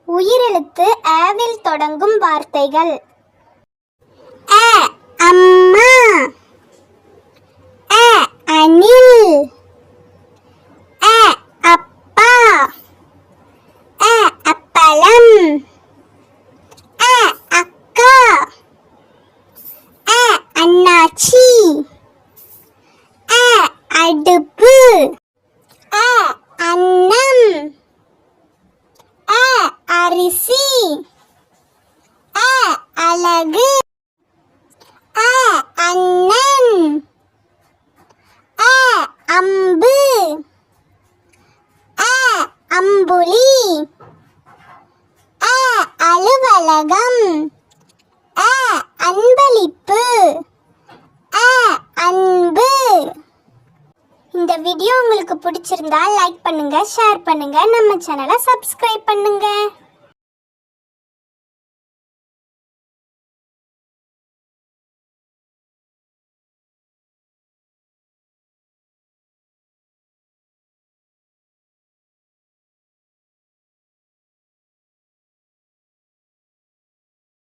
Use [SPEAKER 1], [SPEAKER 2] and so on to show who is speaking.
[SPEAKER 1] உயிரெழுத்து ஆவில் தொடங்கும் வார்த்தைகள். அ அம்மா, அ அணில், அ அப்பா, அ அப்பளம், அ அக்கா, அ அண்ணாச்சி, அ அடுப்பு, அ அன்னம், அ அரிசி, அ அழகு, அ அண்ணன், அ அம்பு, அ அம்புலி, அ அலுவலகம், அ அன்பளிப்பு, அ அன்பு. இந்த வீடியோ உங்களுக்கு பிடிச்சிருந்தா லைக் பண்ணுங்க, ஷேர் பண்ணுங்க, நம்ம சேனலை சப்ஸ்கிரைப் பண்ணுங்க.